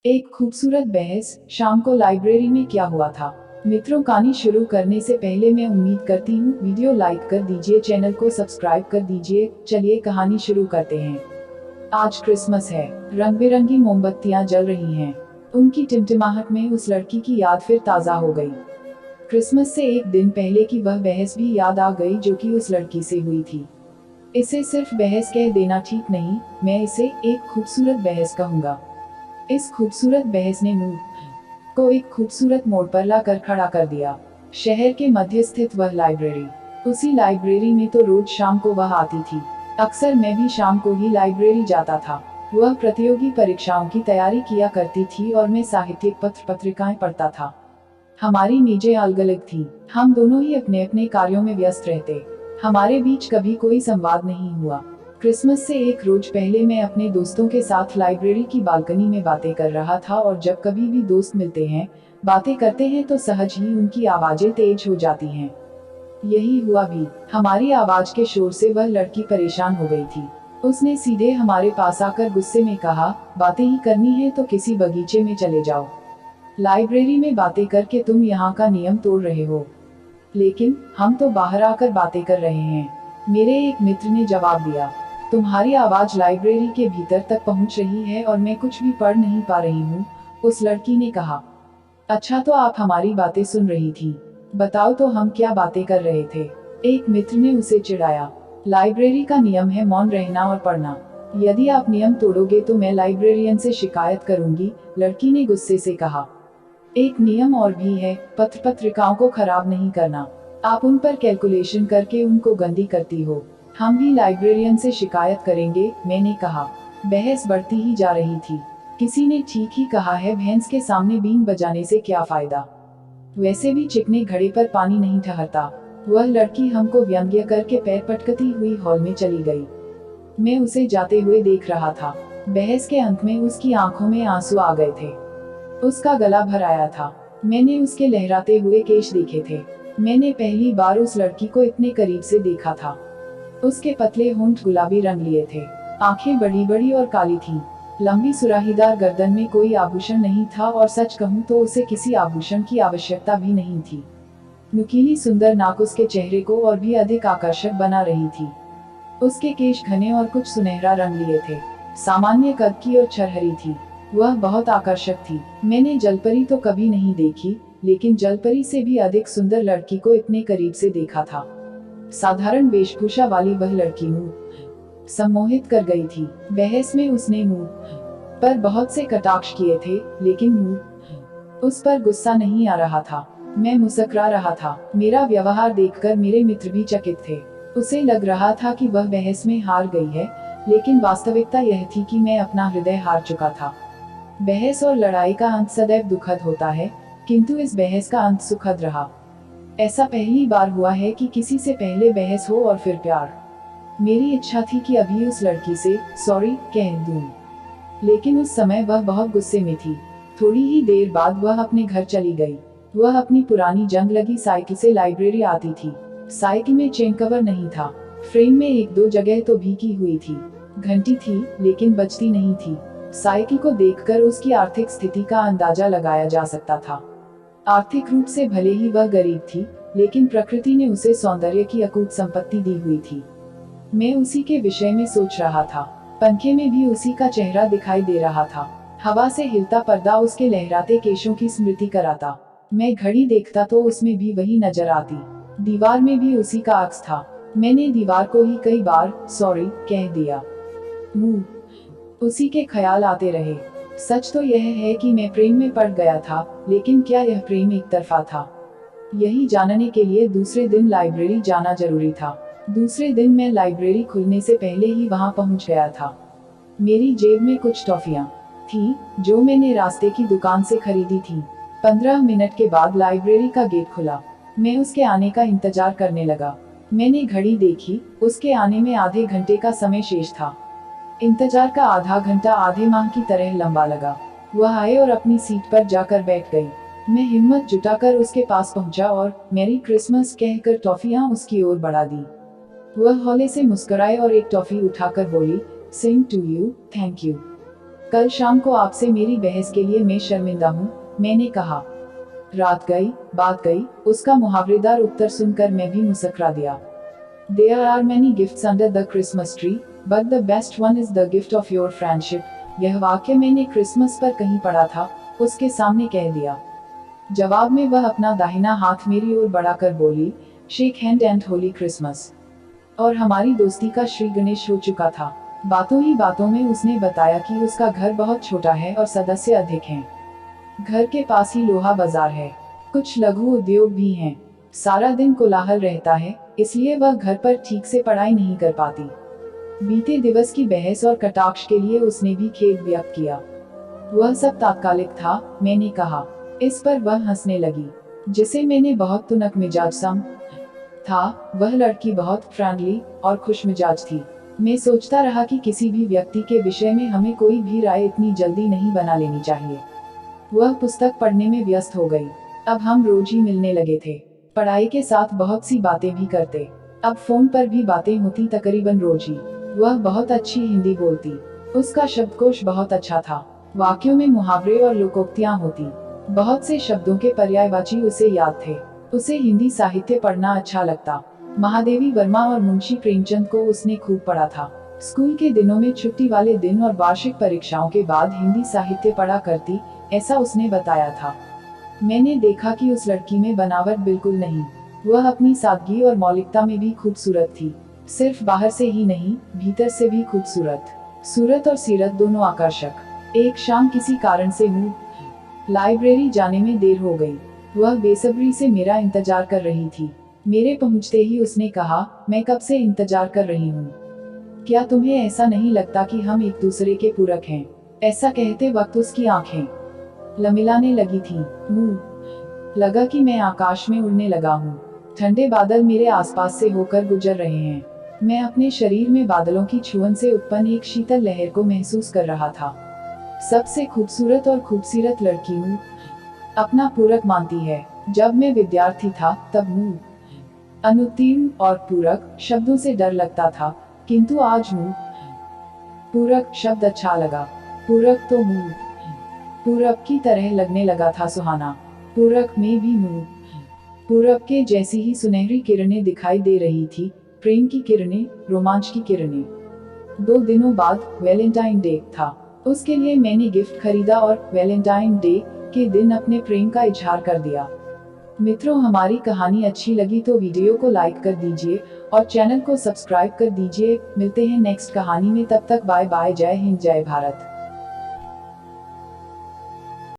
एक खूबसूरत बहस। शाम को लाइब्रेरी में क्या हुआ था। मित्रों, कहानी शुरू करने से पहले मैं उम्मीद करती हूँ वीडियो लाइक कर दीजिए, चैनल को सब्सक्राइब कर दीजिए। चलिए कहानी शुरू करते हैं। आज क्रिसमस है। रंग बिरंगी मोमबत्तियां जल रही हैं। उनकी टिमटिमाहट में उस लड़की की याद फिर ताज़ा हो गई। क्रिसमस से एक दिन पहले की वह बहस भी याद आ गई जो कि उस लड़की से हुई थी। इसे सिर्फ बहस कह देना ठीक नहीं, मैं इसे एक खूबसूरत बहस कहूँगा। इस खूबसूरत बहस ने मुंह को एक खूबसूरत मोड़ पर लाकर खड़ा कर दिया। शहर के मध्य स्थित वह लाइब्रेरी। उसी लाइब्रेरी में तो रोज शाम को वह आती थी। अक्सर मैं भी शाम को ही लाइब्रेरी जाता था। वह प्रतियोगी परीक्षाओं की तैयारी किया करती थी और मैं साहित्यिक पत्र पत्रिकाएं पढ़ता था। हमारी मेजें अलग अलग थी। हम दोनों ही अपने अपने कार्यों में व्यस्त रहते। हमारे बीच कभी कोई संवाद नहीं हुआ। क्रिसमस से एक रोज पहले मैं अपने दोस्तों के साथ लाइब्रेरी की बालकनी में बातें कर रहा था और जब कभी भी दोस्त मिलते हैं, बातें करते हैं तो सहज ही उनकी आवाजें तेज हो जाती हैं। यही हुआ भी। हमारी आवाज के शोर से वह लड़की परेशान हो गई थी। उसने सीधे हमारे पास आकर गुस्से में कहा, बातें ही करनी है तो किसी बगीचे में चले जाओ। लाइब्रेरी में बातें करके तुम यहाँ का नियम तोड़ रहे हो। लेकिन हम तो बाहर आकर बातें कर रहे हैं, मेरे एक मित्र ने जवाब दिया। तुम्हारी आवाज लाइब्रेरी के भीतर तक पहुंच रही है और मैं कुछ भी पढ़ नहीं पा रही हूँ, उस लड़की ने कहा। अच्छा, तो आप हमारी बातें सुन रही थी। बताओ तो हम क्या बातें कर रहे थे। एक मित्र ने उसे चिढ़ाया। लाइब्रेरी का नियम है मौन रहना और पढ़ना। यदि आप नियम तोड़ोगे तो मैं लाइब्रेरियन से शिकायत करूंगी, लड़की ने गुस्से से कहा। एक नियम और भी है, पत्र पत्रिकाओं को खराब नहीं करना। आप उन पर कैलकुलेशन करके उनको गंदी करती हो। हम भी लाइब्रेरियन से शिकायत करेंगे, मैंने कहा। बहस बढ़ती ही जा रही थी। किसी ने ठीक ही कहा है, भैंस के सामने बीन बजाने से क्या फायदा। वैसे भी चिकने घड़े पर पानी नहीं ठहरता। वह लड़की हमको व्यंग्य करके पैर पटकती हुई हॉल में चली गई। मैं उसे जाते हुए देख रहा था। बहस के अंत में उसकी आंखों में आंसू आ गए थे। उसका गला भर आया था। मैंने उसके लहराते हुए केश देखे थे। मैंने पहली बार उस लड़की को इतने करीब से देखा था। उसके पतले होंठ गुलाबी रंग लिए थे। आंखें बड़ी बड़ी और काली थीं। लंबी सुराहीदार गर्दन में कोई आभूषण नहीं था और सच कहूं तो उसे किसी आभूषण की आवश्यकता भी नहीं थी। नुकीली सुंदर नाक उसके चेहरे को और भी अधिक आकर्षक बना रही थी। उसके केश घने और कुछ सुनहरा रंग लिए थे। सामान्य कद की और छरहरी थी। वह बहुत आकर्षक थी। मैंने जलपरी तो कभी नहीं देखी, लेकिन जलपरी से भी अधिक सुंदर लड़की को इतने करीब से देखा था। साधारण वेशभूषा वाली वह लड़की मुंह सम्मोहित कर गई थी। बहस में उसने मुंह पर बहुत से कटाक्ष किए थे, लेकिन मुंह उस पर गुस्सा नहीं आ रहा था। मैं मुस्कुरा रहा था। मेरा व्यवहार देखकर मेरे मित्र भी चकित थे। उसे लग रहा था कि वह बहस में हार गई है, लेकिन वास्तविकता यह थी कि मैं अपना हृदय हार चुका था। बहस और लड़ाई का अंत सदैव दुखद होता है, किंतु इस बहस का अंत सुखद रहा। ऐसा पहली बार हुआ है कि किसी से पहले बहस हो और फिर प्यार। मेरी इच्छा थी कि अभी उस लड़की से सॉरी कह दूं, लेकिन उस समय वह बहुत गुस्से में थी। थोड़ी ही देर बाद वह अपने घर चली गई। वह अपनी पुरानी जंग लगी साइकिल से लाइब्रेरी आती थी। साइकिल में चेन कवर नहीं था। फ्रेम में एक दो जगह तो भीगी हुई थी। घंटी थी, लेकिन बजती नहीं थी। साइकिल को देखकर उसकी आर्थिक स्थिति का अंदाजा लगाया जा सकता था। आर्थिक रूप से भले ही वह गरीब थी, लेकिन प्रकृति ने उसे सौंदर्य की अकूत संपत्ति दी हुई थी। मैं उसी के विषय में सोच रहा था। पंखे में भी उसी का चेहरा दिखाई दे रहा था। हवा से हिलता पर्दा उसके लहराते केशों की स्मृति कराता। मैं घड़ी देखता तो उसमें भी वही नजर आती। दीवार में भी उसी का अक्स था। मैंने दीवार को ही कई बार सॉरी कह दिया। मुंह उसी के ख्याल आते रहे। सच तो यह है कि मैं प्रेम में पड़ गया था, लेकिन क्या यह प्रेम एक तरफा था? यही जानने के लिए दूसरे दिन लाइब्रेरी जाना जरूरी था। दूसरे दिन मैं लाइब्रेरी खुलने से पहले ही वहां पहुंच गया था। मेरी जेब में कुछ टॉफियां थी, जो मैंने रास्ते की दुकान से खरीदी थी। 15 मिनट के बाद लाइब्रेरी का गेट खुला। मैं उसके आने का इंतजार करने लगा। मैंने घड़ी देखी, उसके आने में आधे घंटे का समय शेष था। इंतजार का आधा घंटा आधे माह की तरह लंबा लगा। वह आए और अपनी सीट पर जाकर बैठ गई। मैं हिम्मत जुटाकर उसके पास पहुंचा और मैरी क्रिसमस कहकर टॉफियां उसकी ओर बढ़ा दी। वह हौले से मुस्कुराए और एक टॉफी उठाकर बोली, same to you, thank you. कल शाम को आपसे मेरी बहस के लिए मैं शर्मिंदा हूँ, मैंने कहा। रात गई, बात गई, उसका मुहावरेदार उत्तर सुनकर मैं भी मुस्कुरा दिया। There are many gifts under the Christmas tree, but the best one is the gift of your friendship। यह वाक्य मैंने क्रिसमस पर कहीं पढ़ा था, उसके सामने कह दिया। जवाब में वह अपना दाहिना हाथ मेरी ओर बढ़ाकर बोली, shake hand and Holi Christmas. और हमारी दोस्ती का श्री गणेश हो चुका था। बातों ही बातों में उसने बताया कि उसका घर बहुत छोटा है और सदस्य अधिक हैं। घर के पास ही लोहा बाजार है, कुछ लघु उद्योग भी हैं। सारा दिन कोलाहल रहता है, इसलिए वह घर पर ठीक से पढ़ाई नहीं कर पाती। बीते दिवस की बहस और कटाक्ष के लिए उसने भी खेद व्यक्त किया। वह सब तात्कालिक था, मैंने कहा। इस पर वह हंसने लगी। जिसे मैंने बहुत तुनक मिजाज था, वह लड़की बहुत फ्रेंडली और खुश मिजाज थी। मैं सोचता रहा कि किसी भी व्यक्ति के विषय में हमें कोई भी राय इतनी जल्दी नहीं बना लेनी चाहिए। वह पुस्तक पढ़ने में व्यस्त हो गई। अब हम रोज ही मिलने लगे थे। पढ़ाई के साथ बहुत सी बातें भी करते। अब फोन पर भी बातें होती तकरीबन रोज ही। वह बहुत अच्छी हिंदी बोलती। उसका शब्दकोश बहुत अच्छा था। वाक्यों में मुहावरे और लोकोक्तियां होती। बहुत से शब्दों के पर्यायवाची उसे याद थे। उसे हिंदी साहित्य पढ़ना अच्छा लगता। महादेवी वर्मा और मुंशी प्रेमचंद को उसने खूब पढ़ा था। स्कूल के दिनों में छुट्टी वाले दिन और वार्षिक परीक्षाओं के बाद हिंदी साहित्य पढ़ा करती, ऐसा उसने बताया था। मैंने देखा कि उस लड़की में बनावट बिल्कुल नहीं। वह अपनी सादगी और मौलिकता में भी खूबसूरत थी। सिर्फ बाहर से ही नहीं, भीतर से भी खूबसूरत। सूरत और सीरत दोनों आकर्षक। एक शाम किसी कारण से लाइब्रेरी जाने में देर हो गई। वह बेसब्री से मेरा इंतजार कर रही थी। मेरे पहुंचते ही उसने कहा, मैं कब से इंतजार कर रही हूँ। क्या तुम्हें ऐसा नहीं लगता कि हम एक दूसरे के पूरक हैं? ऐसा कहते वक्त उसकी आंखें लमिलाने लगी थी। मुंह लगा कि मैं आकाश में उड़ने लगा हूँ। ठंडे बादल मेरे आसपास से होकर गुजर रहे हैं। मैं अपने शरीर में बादलों की छुअन से उत्पन्न एक शीतल लहर को महसूस कर रहा था। सबसे खूबसूरत और खूबसूरत लड़की अपना पूरक मानती है। जब मैं विद्यार्थी था तब अनुत्तीर्ण और पूरक शब्दों से डर लगता था, किंतु आज पूरक शब्द अच्छा लगा। पूरक तो पूरब की तरह लगने लगा था सुहाना। पूरक में भी पूरब के जैसी ही सुनहरी किरणें दिखाई दे रही थी, प्रेम की किरणें, रोमांच की किरणें। 2 दिनों बाद वैलेंटाइन डे था। उसके लिए मैंने गिफ्ट खरीदा और वैलेंटाइन डे के दिन अपने प्रेम का इजहार कर दिया। मित्रों, हमारी कहानी अच्छी लगी तो वीडियो को लाइक कर दीजिए और चैनल को सब्सक्राइब कर दीजिए। मिलते हैं नेक्स्ट कहानी में, तब तक बाय बाय। जय हिंद, जय भारत।